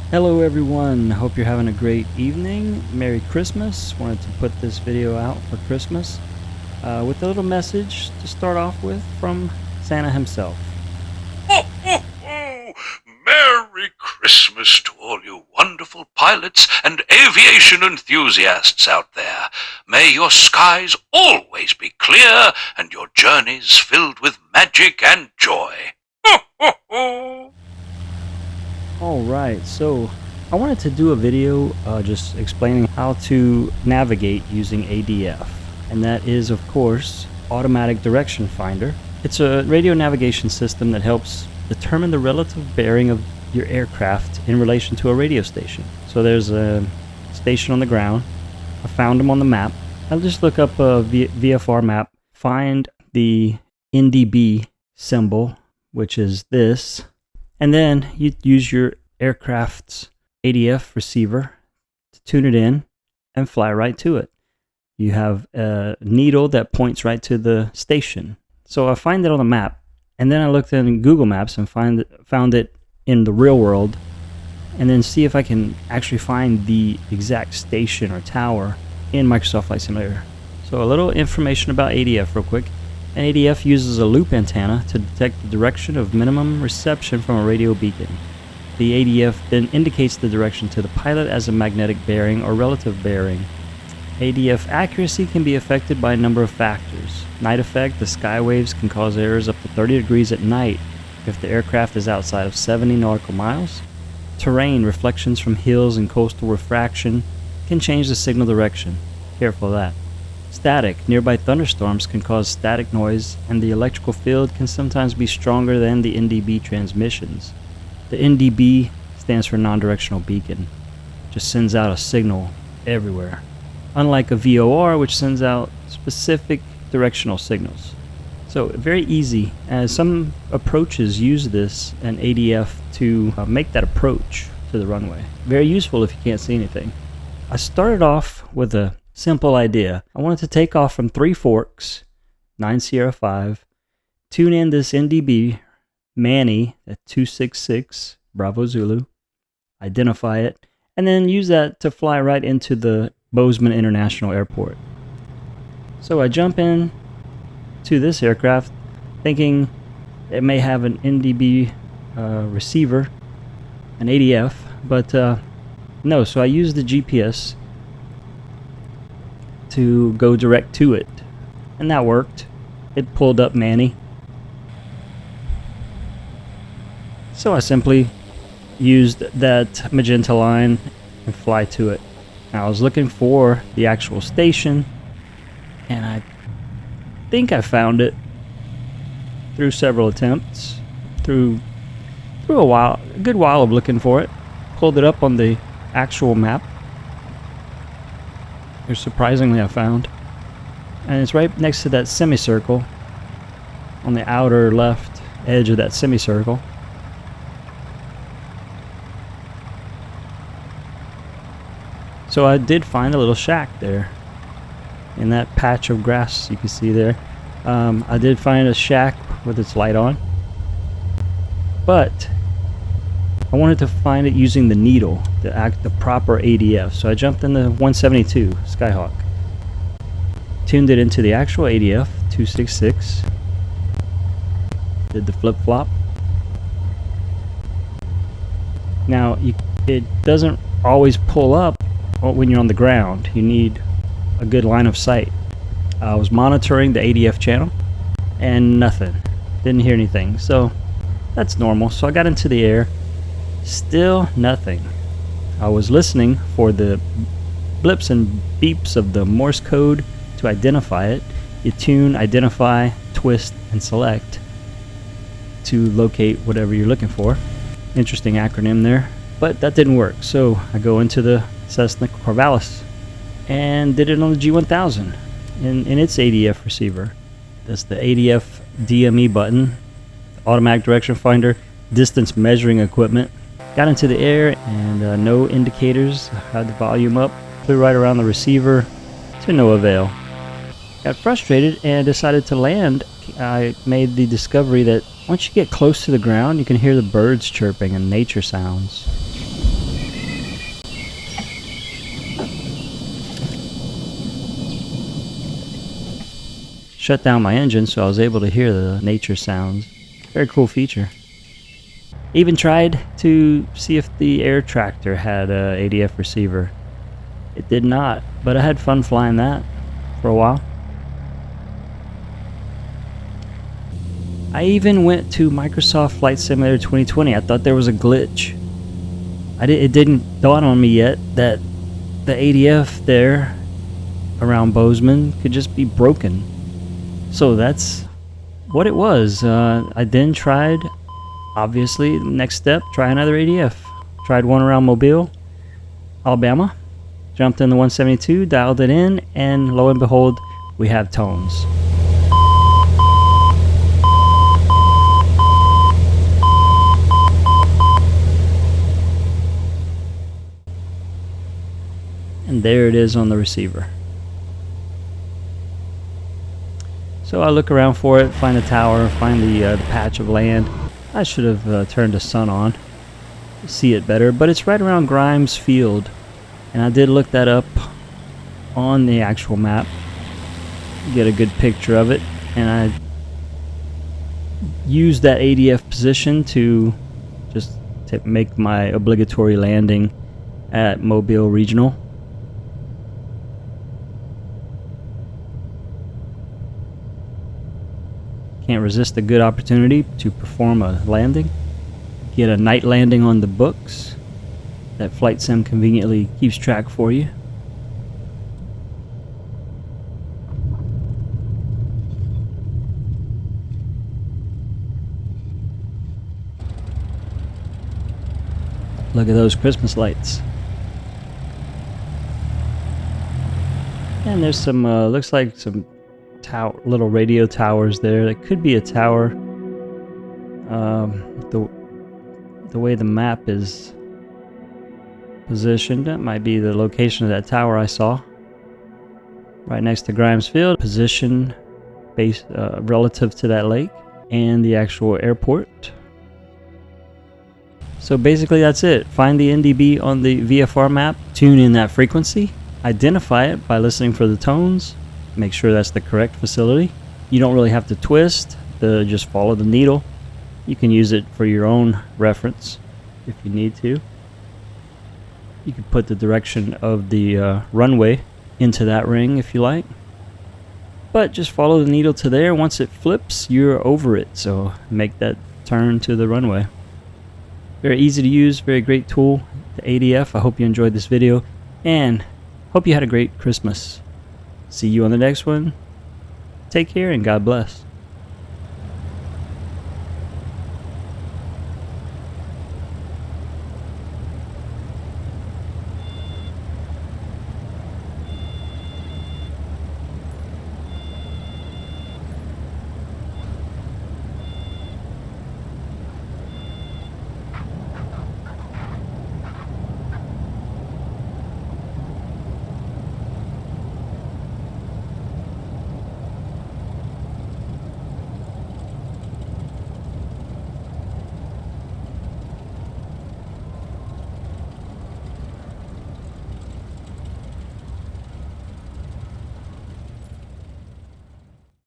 Hello everyone, hope you're having a great evening. Merry Christmas. Wanted to put this video out for Christmas with a little message to start off with from Santa himself. Ho, ho, ho! Merry Christmas to all you wonderful pilots and aviation enthusiasts out there. May your skies always be clear and your journeys filled with magic and joy. Ho, ho, ho! Alright, so I wanted to do a video just explaining how to navigate using ADF. And that is, of course, Automatic Direction Finder. It's a radio navigation system that helps determine the relative bearing of your aircraft in relation to a radio station. So there's a station on the ground. I found them on the map. I'll just look up a VFR map, find the NDB symbol, which is this, and then you use your aircraft's ADF receiver to tune it in and fly right to it. You have a needle that points right to the station. So I find it on the map, and then I looked in Google Maps and found it in the real world, and then see if I can actually find the exact station or tower in Microsoft Flight Simulator. So a little information about ADF real quick. An ADF uses a loop antenna to detect the direction of minimum reception from a radio beacon. The ADF then indicates the direction to the pilot as a magnetic bearing or relative bearing. ADF accuracy can be affected by a number of factors. Night effect: the sky waves can cause errors up to 30 degrees at night if the aircraft is outside of 70 nautical miles. Terrain: reflections from hills and coastal refraction can change the signal direction. Careful of that. Static: nearby thunderstorms can cause static noise, and the electrical field can sometimes be stronger than the NDB transmissions. The NDB stands for non-directional beacon. Just sends out a signal everywhere. Unlike a VOR, which sends out specific directional signals. So very easy, as some approaches use this and ADF to make that approach to the runway. Very useful if you can't see anything. I started off with a simple idea. I wanted to take off from 3 Forks, 9 Sierra 5, tune in this NDB Manny at 266 Bravo Zulu, identify it, and then use that to fly right into the Bozeman International Airport. So I jump in to this aircraft thinking it may have an NDB receiver, an ADF, but no, so I used the GPS to go direct to it, and that worked. It pulled up Manny. So I simply used that magenta line and fly to it. Now I was looking for the actual station, and I think I found it through several attempts, through a good while of looking for it. Pulled it up on the actual map. Which surprisingly I found, and it's right next to that semicircle, on the outer left edge of that semicircle. So I did find a little shack there in that patch of grass you can see there. I did find a shack with its light on, but I wanted to find it using the needle, the proper ADF. So I jumped in the 172 Skyhawk, tuned it into the actual ADF 266, did the flip-flop. Now it doesn't always pull up when you're on the ground. You need a good line of sight. I was monitoring the ADF channel and nothing, didn't hear anything, so that's normal. So I got into the air. Still nothing. I was listening for the blips and beeps of the Morse code to identify it. You tune, identify, twist, and select to locate whatever you're looking for. Interesting acronym there, but that didn't work. So I go into the Cessna Corvallis and did it on the G1000 in its ADF receiver. That's the ADF DME button, automatic direction finder, distance measuring equipment. Got into the air and no indicators. Had the volume up, flew right around the receiver to no avail. Got frustrated and decided to land. I made the discovery that once you get close to the ground, you can hear the birds chirping and nature sounds. shut down my engine, so I was able to hear the nature sounds. Very cool feature. Even tried to see if the air tractor had a ADF receiver. It did not, but I had fun flying that for a while. I even went to Microsoft Flight Simulator 2020. I thought there was a glitch. It didn't dawn on me yet that the ADF there around Bozeman could just be broken. So that's what it was. I then tried, obviously, next step, try another ADF. Tried one around Mobile, Alabama. Jumped in the 172, dialed it in, and lo and behold, we have tones. And there it is on the receiver. So I look around for it, find the tower, find the patch of land. I should have turned the sun on to see it better, but it's right around Grimes Field. And I did look that up on the actual map, get a good picture of it, and I used that ADF position to just make my obligatory landing at Mobile Regional. Can't resist a good opportunity to perform a landing, get a night landing on the books that Flight Sim conveniently keeps track for you. Look at those Christmas lights. And there's some, looks like some little radio towers there. That could be a tower. The way the map is positioned, that might be the location of that tower I saw. Right next to Grimes Field, position based relative to that lake and the actual airport. So basically that's it. Find the NDB on the VFR map, tune in that frequency, identify it by listening for the tones, make sure that's the correct facility. You don't really have to twist, just follow the needle. You can use it for your own reference if you need to. You can put the direction of the runway into that ring if you like. But just follow the needle to there. Once it flips, you're over it. So make that turn to the runway. Very easy to use, very great tool, the ADF. I hope you enjoyed this video and hope you had a great Christmas. See you on the next one. Take care and God bless.